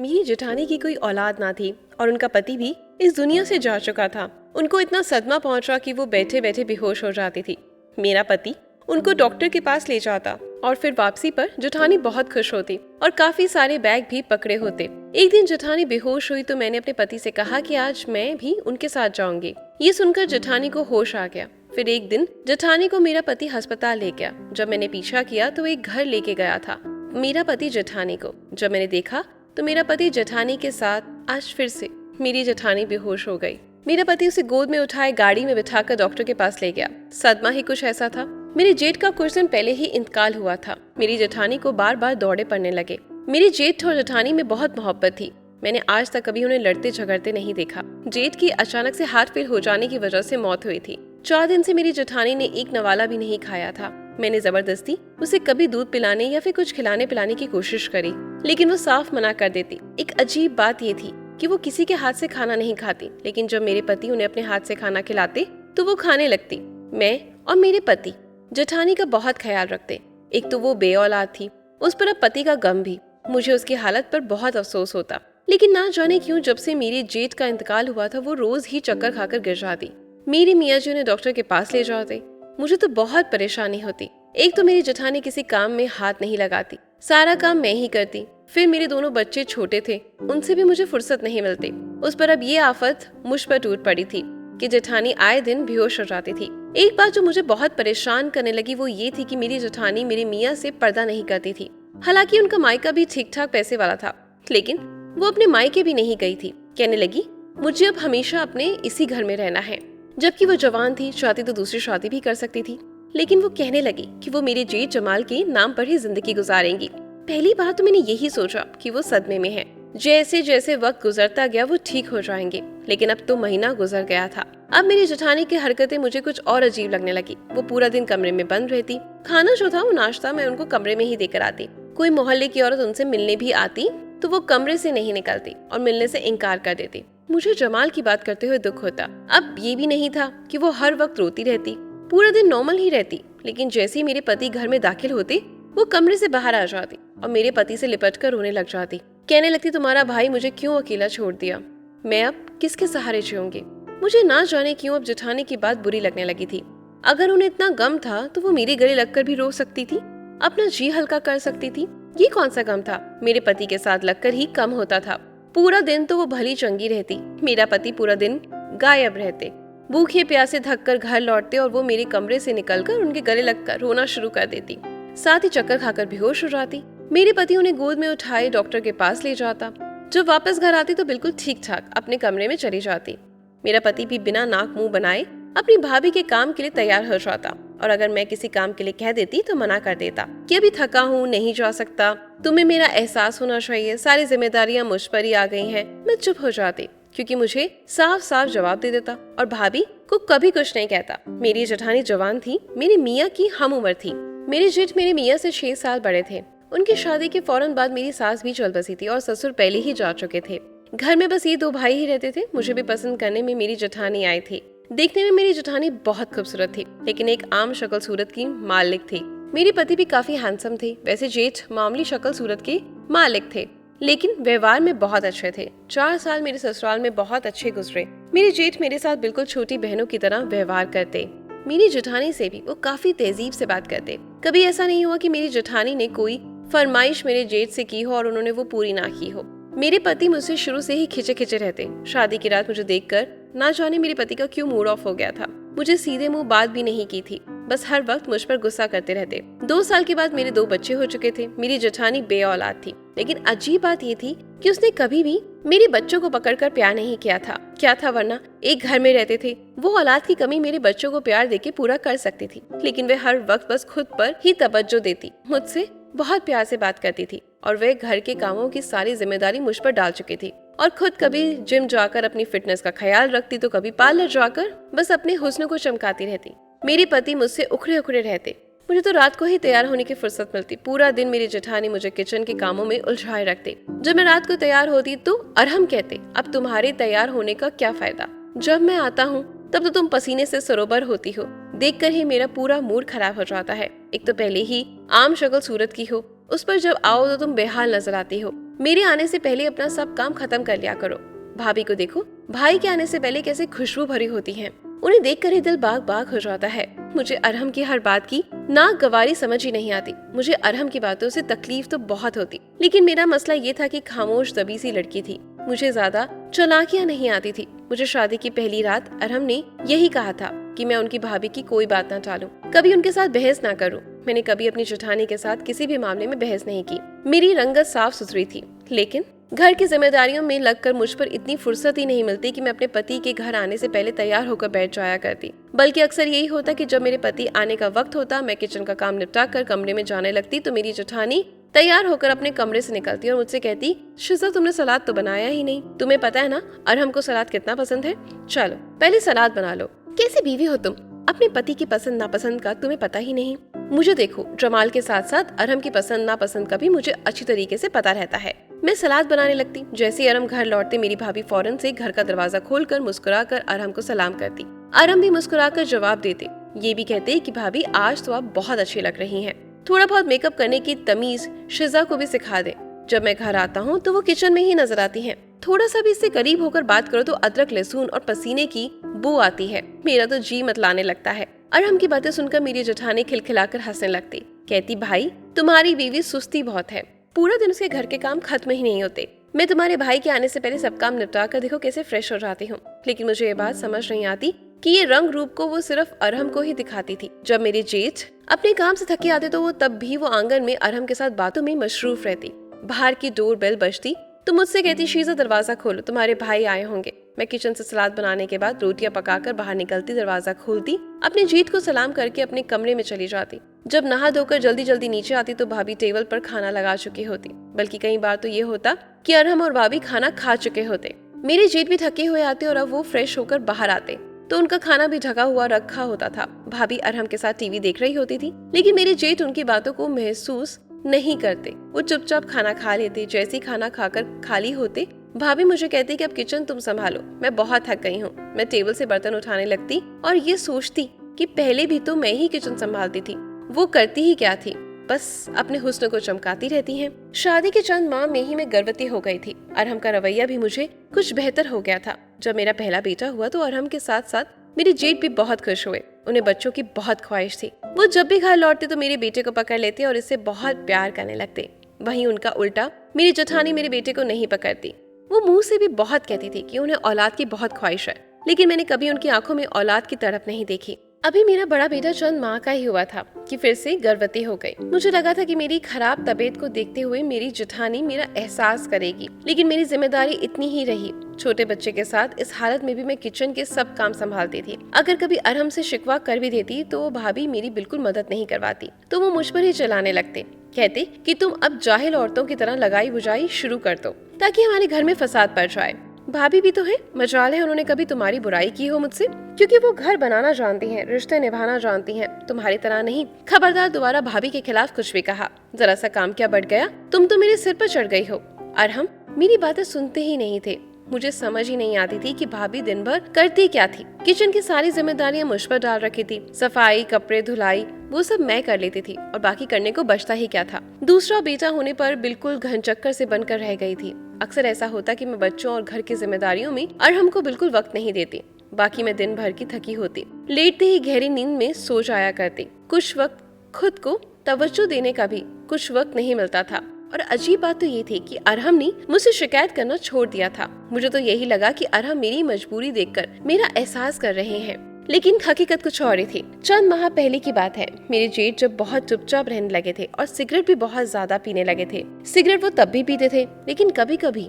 मेरी जेठानी की कोई औलाद ना थी और उनका पति भी इस दुनिया से जा चुका था। उनको इतना सदमा पहुंचा कि वो बैठे बैठे बेहोश हो जाती थी। मेरा पति उनको डॉक्टर के पास ले जाता और फिर वापसी पर जेठानी बहुत खुश होती और काफी सारे बैग भी पकड़े होते। एक दिन जेठानी बेहोश हुई तो मैंने अपने पति से कहा कि आज मैं भी उनके साथ जाऊंगी। ये सुनकर जेठानी को होश आ गया। फिर एक दिन जेठानी को मेरा पति अस्पताल ले गया। जब मैंने पीछा किया तो एक घर लेके गया था मेरा पति जेठानी को। जब मैंने देखा तो मेरा पति जेठानी के साथ आज फिर से मेरी जेठानी बेहोश हो गई। मेरा पति उसे गोद में उठाए गाड़ी में बिठाकर डॉक्टर के पास ले गया। सदमा ही कुछ ऐसा था। मेरे जेठ का कुछ दिन पहले ही इंतकाल हुआ था। मेरी जेठानी को बार बार दौड़े पड़ने लगे। मेरी जेठ और जेठानी में बहुत मोहब्बत थी। मैंने आज तक कभी उन्हें लड़ते झगड़ते नहीं देखा। जेठ की अचानक से हार्ट फेल हो जाने की वजह से मौत हुई थी। 4 दिन से मेरी जेठानी ने एक नवाला भी नहीं खाया था। मैंने जबरदस्ती उसे कभी दूध पिलाने या फिर कुछ खिलाने पिलाने की कोशिश करी, लेकिन वो साफ मना कर देती। एक अजीब बात ये थी कि वो किसी के हाथ से खाना नहीं खाती, लेकिन जब मेरे पति उन्हें अपने हाथ से खाना खिलाते तो वो खाने लगती। मैं और मेरे पति जेठानी का बहुत ख्याल रखते। एक तो वो बेऔलाद थी, उस पर अब पति का गम भी। मुझे उसकी हालत पर बहुत अफसोस होता, लेकिन ना जाने क्यों जब से मेरे जेठ का इंतकाल हुआ था वो रोज ही चक्कर खाकर गिर जाती। मेरी मियाँ जी उन्हें डॉक्टर के पास ले जाते। मुझे तो बहुत परेशानी होती। एक तो मेरी जेठानी किसी काम में हाथ नहीं लगाती, सारा काम मैं ही करती। फिर मेरे दोनों बच्चे छोटे थे, उनसे भी मुझे फुर्सत नहीं मिलती। उस पर अब ये आफत मुझ पर टूट पड़ी थी कि जेठानी आए दिन बेहोश हो जाती थी। एक बात जो मुझे बहुत परेशान करने लगी वो ये थी कि मेरी जेठानी मेरे मियाँ से पर्दा नहीं करती थी। हालांकि उनका मायका भी ठीक ठाक पैसे वाला था, लेकिन वो अपने मायके भी नहीं गई थी। कहने लगी मुझे अब हमेशा अपने इसी घर में रहना है। जबकि वो जवान थी, चाहती तो दूसरी शादी भी कर सकती थी, लेकिन वो कहने लगी कि वो मेरे जेठ जमाल के नाम पर ही जिंदगी गुजारेंगी। पहली बार तो मैंने यही सोचा कि वो सदमे में है। जैसे जैसे वक्त गुजरता गया वो ठीक हो जाएंगे, लेकिन अब तो महीना गुजर गया था। अब मेरी जेठानी की हरकतें मुझे कुछ और अजीब लगने लगी। वो पूरा दिन कमरे में बंद रहती। खाना जो था वो नाश्ता मैं उनको कमरे में ही देकर आती। कोई मोहल्ले की औरत उनसे मिलने भी आती तो वो कमरे से नहीं निकलती और मिलने से इनकार कर देती। मुझे जमाल की बात करते हुए दुख होता। अब ये भी नहीं था कि वो हर वक्त रोती रहती, पूरा दिन नॉर्मल ही रहती, लेकिन जैसे ही मेरे पति घर में दाखिल होते वो कमरे से बाहर आ जाती और मेरे पति से लिपट कर रोने लग जाती। कहने लगती तुम्हारा भाई मुझे क्यों अकेला छोड़ दिया, मैं अब किसके सहारे जीऊंगी। मुझे ना जाने क्यों अब जेठानी की बात बुरी लगने लगी थी। अगर उन्हें इतना गम था तो वो मेरे गले लगकर भी रो सकती थी, अपना जी हल्का कर सकती थी। ये कौन सा गम था, मेरे पति के साथ लगकर ही कम होता था। पूरा दिन तो वो भली चंगी रहती, मेरा पति पूरा दिन गायब रहते, भूखे प्यासे थक कर घर लौटते और वो मेरे कमरे से निकलकर उनके गले लगकर रोना शुरू कर देती। साथ ही चक्कर खाकर बेहोश हो जाती। मेरे पति उन्हें गोद में उठाए डॉक्टर के पास ले जाता। जब वापस घर आती तो बिल्कुल ठीक ठाक अपने कमरे में चली जाती। मेरा पति भी बिना नाक मुंह बनाए अपनी भाभी के काम के लिए तैयार हो जाता, और अगर मैं किसी काम के लिए कह देती तो मना कर देता कि अभी थका हूँ, नहीं जा सकता, तुम्हें मेरा एहसास होना चाहिए, सारी जिम्मेदारियां मुझ पर ही आ गई हैं। मैं चुप हो जाती क्योंकि मुझे साफ साफ जवाब दे देता और भाभी को कभी कुछ नहीं कहता। मेरी जेठानी जवान थी, मेरी मियाँ की हम उम्र थी। मेरे जेठ मेरे मियाँ से 6 साल बड़े थे। उनकी शादी के फौरन बाद मेरी सास भी चल बसी थी और ससुर पहले ही जा चुके थे। घर में बस ये 2 भाई ही रहते थे। मुझे भी पसंद करने में मेरी जेठानी आई थी। देखने में मेरी जेठानी बहुत खूबसूरत थी, लेकिन एक आम शक्ल सूरत की मालिक थी। मेरे पति भी काफी हैंडसम थे। वैसे जेठ मामूली शक्ल सूरत के मालिक थे, लेकिन व्यवहार में बहुत अच्छे थे। 4 साल मेरे ससुराल में बहुत अच्छे गुजरे। मेरे जेठ मेरे साथ बिल्कुल छोटी बहनों की तरह व्यवहार करते। मेरी जेठानी से भी वो काफी तहजीब से बात करते। कभी ऐसा नहीं हुआ कि मेरी जेठानी ने कोई फरमाइश मेरे जेठ से की हो और उन्होंने वो पूरी ना की हो। मेरे पति मुझसे शुरू से ही खिंचे खिंचे रहते। शादी की रात मुझे देखकर ना जाने मेरे पति का क्यों मूड ऑफ हो गया था। मुझे सीधे मुंह बात भी नहीं की थी, बस हर वक्त मुझ पर गुस्सा करते रहते। 2 साल के बाद मेरे 2 बच्चे हो चुके थे। मेरी जेठानी बेऔलाद थी, लेकिन अजीब बात ये थी कि उसने कभी भी मेरे बच्चों को पकड़कर प्यार नहीं किया था। क्या था, वरना एक घर में रहते थे। वो औलाद की कमी मेरे बच्चों को प्यार देके पूरा कर सकती थी, लेकिन वे हर वक्त बस खुद पर ही तवज्जो देती। मुझसे बहुत प्यार से बात करती थी और वे घर के कामों की सारी जिम्मेदारी मुझ पर डाल चुकी थी। और खुद कभी जिम जाकर अपनी फिटनेस का ख्याल रखती तो कभी पार्लर जाकर बस अपने हुस्न को चमकाती रहती। मेरे पति मुझसे उखड़े उखड़े रहते। मुझे तो रात को ही तैयार होने की फुर्सत मिलती। पूरा दिन मेरी जेठानी मुझे किचन के कामों में उलझाए रखते। जब मैं रात को तैयार होती तो अरहम कहते, अब तुम्हारे तैयार होने का क्या फायदा, जब मैं आता हूँ तब तो तुम पसीने से सरोबर होती हो। देखकर ही मेरा पूरा मूड खराब हो जाता है। एक तो पहले ही आम शक्ल सूरत की हो, उस पर जब आओ तो तुम बेहाल नजर आती हो। मेरे आने से पहले अपना सब काम खत्म कर लिया करो। भाभी को देखो, भाई के आने से पहले कैसे खुशबू भरी होती हैं। उन्हें देखकर ही दिल बाग बाग हो जाता है। मुझे अरहम की हर बात की नाक गवारी समझ ही नहीं आती। मुझे अरहम की बातों से तकलीफ तो बहुत होती, लेकिन मेरा मसला ये था कि खामोश दबी सी लड़की थी। मुझे ज्यादा चालाकियां नहीं आती थी। मुझे शादी की पहली रात अरहम ने यही कहा था कि मैं उनकी भाभी की कोई बात ना टालूं, कभी उनके साथ बहस ना करूं। मैंने कभी अपनी जेठानी के साथ किसी भी मामले में बहस नहीं की। मेरी रंगत साफ सुथरी थी, लेकिन घर की जिम्मेदारियों में लगकर मुझ पर इतनी फुर्सत ही नहीं मिलती कि मैं अपने पति के घर आने से पहले तैयार होकर बैठ जाया करती। बल्कि अक्सर यही होता कि जब मेरे पति आने का वक्त होता, मैं किचन का काम निपटा कर कमरे में जाने लगती तो मेरी जेठानी तैयार होकर अपने कमरे से निकलती और मुझसे कहती, शिजा तुमने सलाद तो बनाया ही नहीं। तुम्हें पता है ना अरहम को सलाद कितना पसंद है, चलो पहले सलाद बना लो। कैसी बीवी हो तुम, अपने पति की पसंद नापसंद का तुम्हें पता ही नहीं। मुझे देखो, जमाल के साथ साथ अरहम की पसंद नापसंद का भी मुझे अच्छी तरीके से पता रहता है। मैं सलाद बनाने लगती। जैसे अरहम घर लौटते मेरी भाभी फौरन से घर का दरवाजा खोलकर मुस्कुराकर अरहम को सलाम करती। अरहम भी मुस्कुराकर जवाब देते, ये भी कहते कि भाभी आज तो आप बहुत अच्छी लग रही हैं। थोड़ा बहुत मेकअप करने की तमीज शिजा को भी सिखा दे। जब मैं घर आता हूँ तो वो किचन में ही नजर आती हैं। थोड़ा सा भी इससे करीब होकर बात करो तो अदरक लहसुन और पसीने की बू आती है। मेरा तो जी मतलाने लगता है। अरहम की बातें सुनकर मेरी जेठानी खिलखिलाकर हंसने लगती। कहती, भाई तुम्हारी बीवी सुस्ती बहुत है, पूरा दिन उसके घर के काम खत्म ही नहीं होते। मैं तुम्हारे भाई के आने से पहले सब काम निपटा कर देखो कैसे फ्रेश हो जाती हूँ। लेकिन मुझे ये बात समझ नहीं आती कि ये रंग रूप को वो सिर्फ अरहम को ही दिखाती थी। जब मेरे जेठ अपने काम से थके आते तो वो तब भी वो आंगन में अरहम के साथ बातों में मशरूफ रहती। बाहर की डोर बेल बजती तो मुझसे कहती, शीजा दरवाजा खोलो, तुम्हारे भाई आए होंगे। मैं किचन से सलाद बनाने के बाद रोटियां पकाकर बाहर निकलती, दरवाजा खोलती, अपने जीत को सलाम करके अपने कमरे में चली जाती। जब नहा धोकर जल्दी जल्दी नीचे आती तो भाभी टेबल पर खाना लगा चुकी होती। बल्कि कई बार तो ये होता कि अरहम और भाभी खाना खा चुके होते। मेरे जेठ भी थके हुए आते और अब वो फ्रेश होकर बाहर आते तो उनका खाना भी ढका हुआ रखा होता था। भाभी अरहम के साथ टीवी देख रही होती थी, लेकिन मेरे जेठ उनकी बातों को महसूस नहीं करते। वो चुपचाप खाना खा लेते। जैसे ही खाना खाकर खाली होते भाभी मुझे कहती कि अब किचन तुम संभालो, मैं बहुत थक गई हूँ। मैं टेबल से बर्तन उठाने लगती और ये सोचती कि पहले भी तो मैं ही किचन संभालती थी। वो करती ही क्या थी, बस अपने हुस्न को चमकाती रहती हैं। शादी के चंद माह में ही मैं गर्भवती हो गई थी। अरहम का रवैया भी मुझे कुछ बेहतर हो गया था। जब मेरा पहला बेटा हुआ तो अरहम के साथ साथ मेरे जेठ भी बहुत खुश हुए। उन्हें बच्चों की बहुत ख्वाहिश थी। वो जब भी घर लौटते तो मेरे बेटे को पकड़ लेते और इससे बहुत प्यार करने लगते। वहीं उनका उल्टा मेरी जेठानी मेरे बेटे को नहीं पकड़ती। वो मुंह से भी बहुत कहती थी कि उन्हें औलाद की बहुत ख्वाहिश है, लेकिन मैंने कभी उनकी आंखों में औलाद की तड़प नहीं देखी। अभी मेरा बड़ा बेटा चंद माह का ही हुआ था कि फिर से गर्भवती हो गई। मुझे लगा था कि मेरी खराब तबीयत को देखते हुए मेरी जेठानी मेरा एहसास करेगी, लेकिन मेरी जिम्मेदारी इतनी ही रही। छोटे बच्चे के साथ इस हालत में भी मैं किचन के सब काम संभालती थी। अगर कभी अरहम से शिकवा कर भी देती तो भाभी मेरी बिल्कुल मदद नहीं करवाती, तो वो मुझ पर ही चलाने लगते। कहते कि तुम अब जाहिल औरतों की तरह लगाई बुझाई शुरू कर दो ताकि हमारे घर में फसाद पड़ जाए। भाभी भी तो है, मजाल है उन्होंने कभी तुम्हारी बुराई की हो मुझसे, क्योंकि वो घर बनाना जानती हैं, रिश्ते निभाना जानती हैं, तुम्हारी तरह नहीं। खबरदार दोबारा भाभी के खिलाफ कुछ भी कहा। जरा सा काम क्या बढ़ गया, तुम तो मेरे सिर पर चढ़ गई हो। अरहम मेरी बातें सुनते ही नहीं थे। मुझे समझ ही नहीं आती थी कि भाभी दिन भर करती क्या थी। किचन की सारी जिम्मेदारियां मुझ पर डाल रखी थी। सफाई, कपड़े धुलाई वो सब मैं कर लेती थी और बाकी करने को बचता ही क्या था। दूसरा बेटा होने पर बिल्कुल घनचक्कर से बनकर रह गई थी। अक्सर ऐसा होता कि मैं बच्चों और घर की जिम्मेदारियों में अरहम को बिल्कुल वक्त नहीं देती। बाकी मैं दिन भर की थकी होती, लेटते ही गहरी नींद में सो जाया करती। कुछ वक्त खुद को तवज्जो देने का भी कुछ वक्त नहीं मिलता था। और अजीब बात तो ये थी कि अरहम ने मुझसे शिकायत करना छोड़ दिया था। मुझे तो यही लगा कि अरहम मेरी मजबूरी देखकर मेरा एहसास कर रहे हैं, लेकिन हकीकत कुछ और ही थी। चंद माह पहले की बात है। मेरे जेठ जब बहुत चुपचाप रहने लगे थे और सिगरेट भी बहुत ज्यादा पीने लगे थे। सिगरेट वो तब भी पीते थे, लेकिन कभी कभी।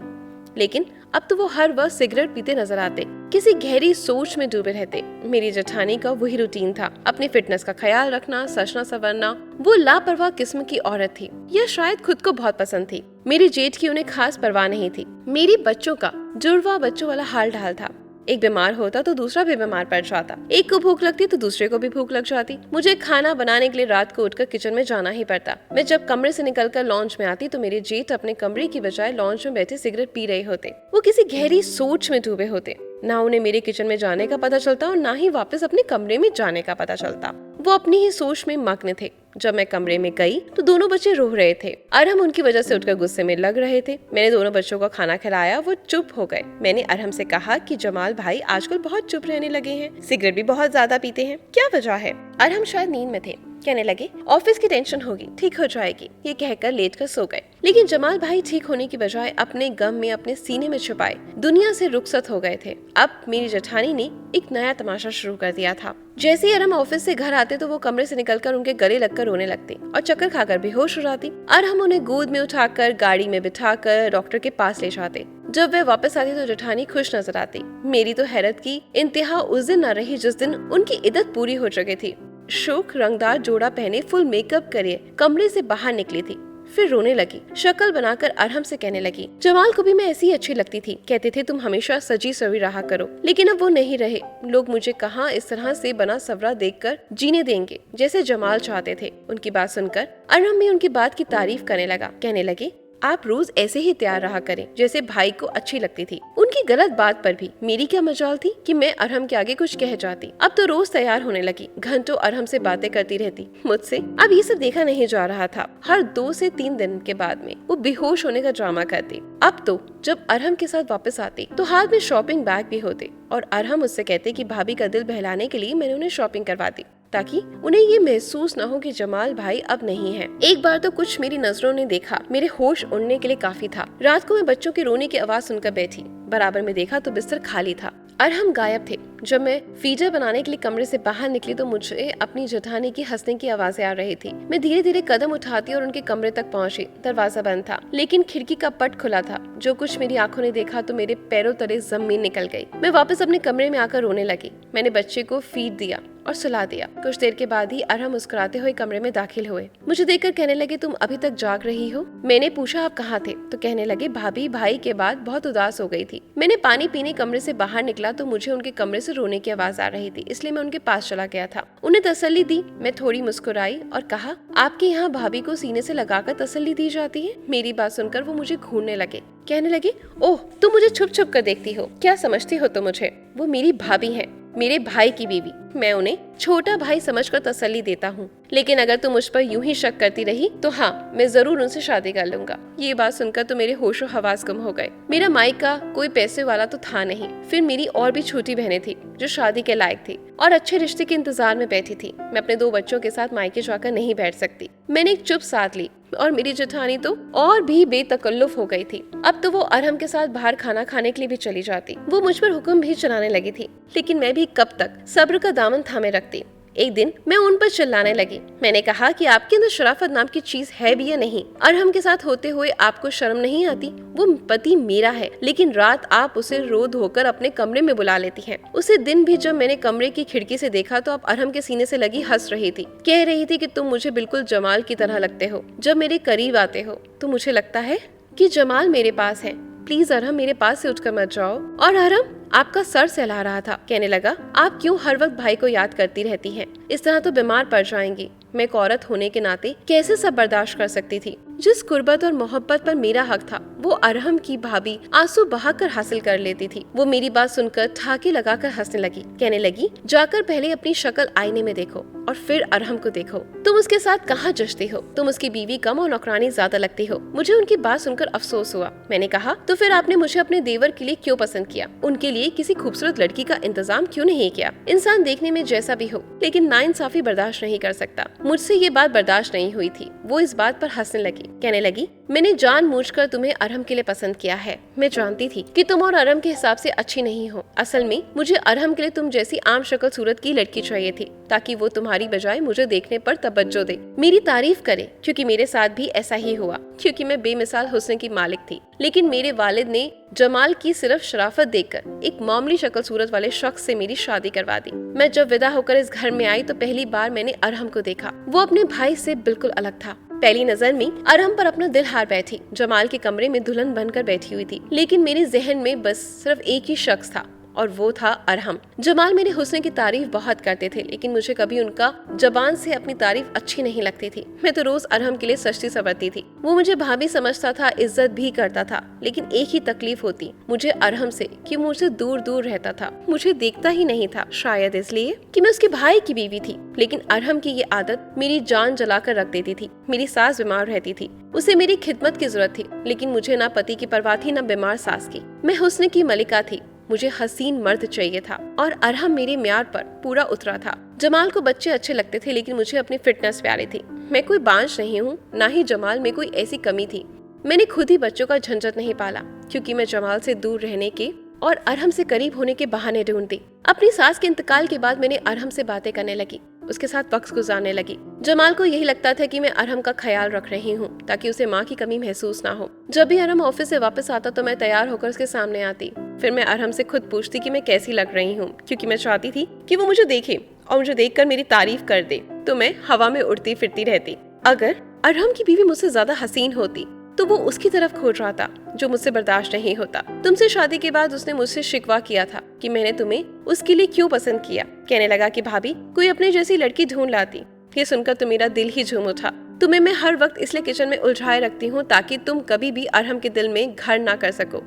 लेकिन अब तो वो हर वक्त सिगरेट पीते नजर आते, किसी गहरी सोच में डूबे रहते। मेरी जेठानी का वही रूटीन था, अपनी फिटनेस का ख्याल रखना, सजना संवरना। वो लापरवाह किस्म की औरत थी, या शायद खुद को बहुत पसंद थी। मेरी जेठ की उन्हें खास परवाह नहीं थी। मेरी बच्चों का जुड़वा बच्चों वाला हाल ढाल था। एक बीमार होता तो दूसरा भी बीमार पड़ जाता। एक को भूख लगती तो दूसरे को भी भूख लग जाती। मुझे खाना बनाने के लिए रात को उठकर किचन में जाना ही पड़ता। मैं जब कमरे से निकलकर लॉन्च में आती तो मेरे जेठ अपने कमरे की बजाय लॉन्च में बैठे सिगरेट पी रहे होते। वो किसी गहरी सोच में डूबे होते। ना उन्हें मेरे किचन में जाने का पता चलता और ना ही वापस अपने कमरे में जाने का पता चलता। वो अपनी ही सोच में मग्न थे। जब मैं कमरे में गई तो दोनों बच्चे रो रहे थे। अरहम उनकी वजह से उठकर गुस्से में लग रहे थे। मैंने दोनों बच्चों को खाना खिलाया, वो चुप हो गए। मैंने अरहम से कहा कि जमाल भाई आजकल बहुत चुप रहने लगे हैं, सिगरेट भी बहुत ज्यादा पीते हैं, क्या वजह है? अरहम शायद नींद में थे। कहने लगे ऑफिस की टेंशन होगी, ठीक हो जाएगी। ये कहकर लेट कर सो गए। लेकिन जमाल भाई ठीक होने की बजाय अपने गम में अपने सीने में छुपाए दुनिया से रुखसत हो गए थे। अब मेरी जेठानी ने एक नया तमाशा शुरू कर दिया था। जैसे ही अरहम ऑफिस से घर आते तो वो कमरे से निकलकर उनके गले लगकर रोने लगते और चक्कर खाकर बेहोश हो जाती। अरहम उन्हें गोद में उठाकर गाड़ी में बिठाकर डॉक्टर के पास ले जाते। जब वे वापस आती तो जेठानी खुश नजर आती। मेरी तो हैरत की इंतहा उस दिन न रही जिस दिन उनकी इद्दत पूरी हो चुकी थी। शोक रंगदार जोड़ा पहने फुल मेकअप करे कमरे से बाहर निकली थी। फिर रोने लगी। शक्ल बनाकर अरहम से कहने लगी, जमाल को भी मैं ऐसी ही अच्छी लगती थी, कहते थे तुम हमेशा सजी सवरी रहा करो, लेकिन अब वो नहीं रहे। लोग मुझे कहाँ इस तरह से बना सवरा देखकर जीने देंगे जैसे जमाल चाहते थे। उनकी बात सुनकर अरहम भी उनकी बात की तारीफ करने लगा। कहने लगे आप रोज ऐसे ही तैयार रहा करें जैसे भाई को अच्छी लगती थी। उनकी गलत बात पर भी मेरी क्या मजाल थी कि मैं अरहम के आगे कुछ कह जाती। अब तो रोज तैयार होने लगी, घंटों अरहम से बातें करती रहती मुझसे। अब ये सब देखा नहीं जा रहा था। हर 2 से 3 दिन के बाद में वो बेहोश होने का ड्रामा करती। अब तो जब अरहम के साथ वापस आती तो हाथ में शॉपिंग बैग भी होते और अरहम उससे कहते कि भाभी का दिल बहलाने के लिए मैंने उन्हें शॉपिंग करवा दी, ताकि उन्हें ये महसूस न हो कि जमाल भाई अब नहीं है। एक बार तो कुछ मेरी नजरों ने देखा, मेरे होश उड़ने के लिए काफी था। रात को मैं बच्चों के रोने की आवाज सुनकर बैठी, बराबर में देखा तो बिस्तर खाली था। अरहम गायब थे। जब मैं फीडर बनाने के लिए कमरे से बाहर निकली तो मुझे अपनी जेठानी की हंसने की आवाजें आ रही थी। मैं धीरे धीरे कदम उठाती और उनके कमरे तक पहुंची। दरवाजा बंद था, लेकिन खिड़की का पट खुला था। जो कुछ मेरी आंखों ने देखा तो मेरे पैरों तले जमीन निकल गई। मैं वापस अपने कमरे में आकर रोने लगी। मैंने बच्चे को फीड दिया और सुला दिया। कुछ देर के बाद ही अरहम मुस्कुराते हुए कमरे में दाखिल हुए। मुझे देखकर कहने लगे तुम अभी तक जाग रही हो? मैंने पूछा आप कहाँ थे? तो कहने लगे भाभी भाई के बाद बहुत उदास हो गई थी। मैंने पानी पीने कमरे से बाहर निकला तो मुझे उनके कमरे से रोने की आवाज आ रही थी, इसलिए मैं उनके पास चला गया था। उन्हें तसल्ली दी। मैं थोड़ी मुस्कुराई और कहा आपके यहाँ भाभी को सीने से लगाकर तसल्ली दी जाती है? मेरी बात सुनकर वो मुझे घूरने लगे। कहने लगे ओह तुम मुझे छुप छुप कर देखती हो, क्या समझती हो तुम मुझे? वो मेरी भाभी है, मेरे भाई की बीवी। मैं उन्हें छोटा भाई समझकर तसल्ली देता हूँ, लेकिन अगर तुम मुझ पर यूं ही शक करती रही तो हाँ मैं जरूर उनसे शादी कर लूंगा। ये बात सुनकर तो मेरे होशो हवास गुम हो गए। मेरा मायका कोई पैसे वाला तो था नहीं। फिर मेरी और भी छोटी बहनें थी जो शादी के लायक थी और अच्छे रिश्ते के इंतजार में बैठी थी। मैं अपने 2 बच्चों के साथ मायके जाकर नहीं बैठ सकती। मैंने एक चुप साथ ली और मेरी जेठानी तो और भी बेतकल्लुफ हो गई थी। अब तो वो अरहम के साथ बाहर खाना खाने के लिए भी चली जाती। वो मुझ पर हुक्म भी चलाने लगी थी, लेकिन मैं भी कब तक सब्र का दामन थामे रखती। एक दिन मैं उन पर चिल्लाने लगी। मैंने कहा कि आपके अंदर शराफत नाम की चीज है भी या नहीं? अरहम के साथ होते हुए आपको शर्म नहीं आती? वो पति मेरा है, लेकिन रात आप उसे रो धोकर अपने कमरे में बुला लेती हैं। उसी दिन भी जब मैंने कमरे की खिड़की से देखा तो आप अरहम के सीने से लगी हंस रही थी। कह रही थी कि तुम मुझे बिल्कुल जमाल की तरह लगते हो। जब मेरे करीब आते हो तो मुझे लगता है कि जमाल मेरे पास है। प्लीज अरहम मेरे पास से उठकर मत जाओ। और अरहम आपका सर सहला रहा था। कहने लगा आप क्यों हर वक्त भाई को याद करती रहती हैं? इस तरह तो बीमार पड़ जाएंगी। मैं एक औरत होने के नाते कैसे सब बर्दाश्त कर सकती थी? जिस कुर्बत और मोहब्बत पर मेरा हक था वो अरहम की भाभी आंसू बहाकर हासिल कर लेती थी। वो मेरी बात सुनकर ठाके लगाकर हंसने लगी। कहने लगी जाकर पहले अपनी शक्ल आईने में देखो और फिर अरहम को देखो। तुम उसके साथ कहाँ जचती हो? तुम उसकी बीवी कम और नौकरानी ज्यादा लगती हो। मुझे उनकी बात सुनकर अफसोस हुआ। मैंने कहा तो फिर आपने मुझे अपने देवर के लिए क्यों पसंद किया? उनके लिए किसी खूबसूरत लड़की का इंतजाम क्यों नहीं किया? इंसान देखने में जैसा भी हो, लेकिन नाइंसाफी बर्दाश्त नहीं कर सकता। मुझसे ये बात बर्दाश्त नहीं हुई थी। वो इस बात पर हंसने लगी। कहने लगी मैंने जानबूझकर तुम्हें अरहम के लिए पसंद किया है। मैं जानती थी कि तुम और अरहम के हिसाब से अच्छी नहीं हो। असल में मुझे अरहम के लिए तुम जैसी आम शक्ल सूरत की लड़की चाहिए थी, ताकि वो तुम्हारी बजाय मुझे देखने पर तवज्जो दे, मेरी तारीफ करे। क्योंकि मेरे साथ भी ऐसा ही हुआ, क्योंकि मैं बेमिसाल हुस्न की मालिक थी। लेकिन मेरे वालिद ने जमाल की सिर्फ शराफत देखकर एक मामूली शक्ल सूरत वाले शख्स से मेरी शादी करवा दी। मैं जब विदा होकर इस घर में आई तो पहली बार मैंने अरहम को देखा। वो अपने भाई से बिल्कुल अलग था। पहली नजर में अरहम पर अपना दिल हार बैठी। जमाल के कमरे में दुल्हन बनकर बैठी हुई थी, लेकिन मेरे जहन में बस सिर्फ एक ही शख्स था और वो था अरहम। जमाल मेरे हुस्न की तारीफ बहुत करते थे, लेकिन मुझे कभी उनका जबान से अपनी तारीफ अच्छी नहीं लगती थी। मैं तो रोज अरहम के लिए सजती सवरती थी। वो मुझे भाभी समझता था, इज्जत भी करता था, लेकिन एक ही तकलीफ होती मुझे अरहम से कि मुझसे दूर दूर रहता था, मुझे देखता ही नहीं था। शायद इसलिए कि मैं उसके भाई की बीवी थी। लेकिन अरहम की ये आदत मेरी जान जलाकर रख देती थी। मेरी सास बीमार रहती थी, उसे मेरी खिदमत की जरूरत थी, लेकिन मुझे ना पति की परवाह थी, ना बीमार सास की। मैं हुस्न की मलिका थी, मुझे हसीन मर्द चाहिए था, और अरहम मेरे म्यार पर पूरा उतरा था। जमाल को बच्चे अच्छे लगते थे, लेकिन मुझे अपनी फिटनेस प्यारी थी। मैं कोई बांझ नहीं हूँ, ना ही जमाल में कोई ऐसी कमी थी। मैंने खुद ही बच्चों का झंझट नहीं पाला, क्योंकि मैं जमाल से दूर रहने के और अरहम से करीब होने के बहाने ढूंढती। अपनी सास के इंतकाल के बाद मैंने अरहम से बातें करने लगी, उसके साथ वक्त गुजारने लगी। जमाल को यही लगता था कि मैं अरहम का ख्याल रख रही हूँ, ताकि उसे माँ की कमी महसूस ना हो। जब भी अरहम ऑफिस से वापस आता तो मैं तैयार होकर उसके सामने आती। फिर मैं अरहम से खुद पूछती कि मैं कैसी लग रही हूँ, क्योंकि मैं चाहती थी कि वो मुझे देखे और मुझे देखकर मेरी तारीफ कर दे। तो मैं हवा में उड़ती फिरती रहती। अगर अरहम की बीवी मुझसे ज्यादा हसीन होती तो वो उसकी तरफ खोज रहा था, जो मुझसे बर्दाश्त नहीं होता। तुमसे शादी के बाद उसने मुझसे शिकवा किया था कि मैंने तुम्हें उसके लिए क्यों पसंद किया। कहने लगा कि भाभी कोई अपने जैसी लड़की ढूंढ लाती। ये सुनकर तो मेरा दिल ही झूम उठा। तुम्हें मैं हर वक्त इसलिए किचन में उलझाए रखती हूँ, ताकि तुम कभी भी अरहम के दिल में घर ना कर सको।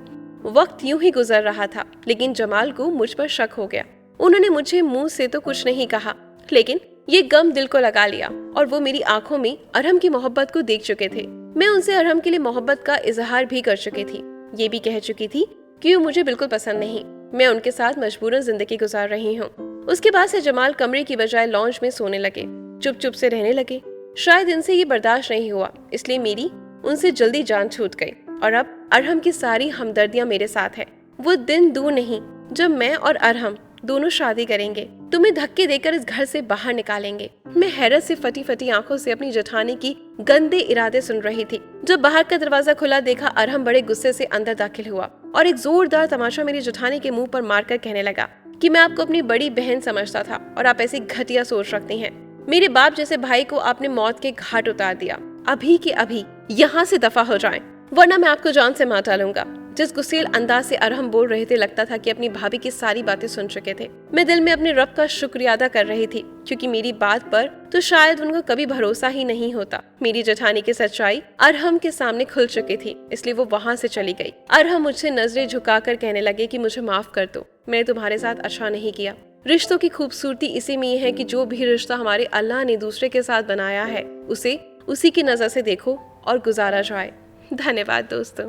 वक्त यूं ही गुजर रहा था, लेकिन जमाल को मुझ पर शक हो गया। उन्होंने मुझे मुंह से तो कुछ नहीं कहा, लेकिन ये गम दिल को लगा लिया, और वो मेरी आंखों में अरहम की मोहब्बत को देख चुके थे। मैं उनसे अरहम के लिए मोहब्बत का इजहार भी कर चुकी थी। ये भी कह चुकी थी कि वो मुझे बिल्कुल पसंद नहीं। मैं उनके साथ मजबूरन जिंदगी गुजार रही हूँ। उसके बाद से जमाल कमरे की बजाय लॉन्ज में सोने लगे, चुप चुप से रहने लगे। शायद इनसे ये बर्दाश्त नहीं हुआ, इसलिए मेरी उनसे जल्दी जान छूट गई, और अब अरहम की सारी हमदर्दियां मेरे साथ है। वो दिन दूर नहीं जब मैं और अरहम दोनों शादी करेंगे, तुम्हें धक्के देकर इस घर से बाहर निकालेंगे। मैं हैरत से फटी फटी आंखों से अपनी जेठानी की गंदे इरादे सुन रही थी। जब बाहर का दरवाजा खुला, देखा अरहम बड़े गुस्से से अंदर दाखिल हुआ और एक जोरदार तमाचा मेरी जेठानी के मुंह पर मारकर कहने लगा कि मैं आपको अपनी बड़ी बहन समझता था, और आप ऐसी घटिया सोच रखती हैं। मेरे बाप जैसे भाई को आपने मौत के घाट उतार दिया। अभी के अभी यहाँ से दफा हो जाएं, वरना मैं आपको जान से मार डालूंगा। जिस गुस्सेल अंदाज से अरहम बोल रहे थे, लगता था कि अपनी भाभी की सारी बातें सुन चुके थे। मैं दिल में अपने रब का शुक्रिया अदा कर रही थी, क्योंकि मेरी बात पर तो शायद उनको कभी भरोसा ही नहीं होता। मेरी जेठानी की सच्चाई अरहम के सामने खुल चुकी थी, इसलिए वो वहाँ से चली गई। अरहम मुझसे नजरें झुकाकर कहने लगे कि मुझे माफ कर दो, मैंने तुम्हारे साथ अच्छा नहीं किया। रिश्तों की खूबसूरती इसी में है कि जो भी रिश्ता हमारे अल्लाह ने दूसरे के साथ बनाया है, उसे उसी की नजर से देखो और गुजारा जाए। धन्यवाद दोस्तों।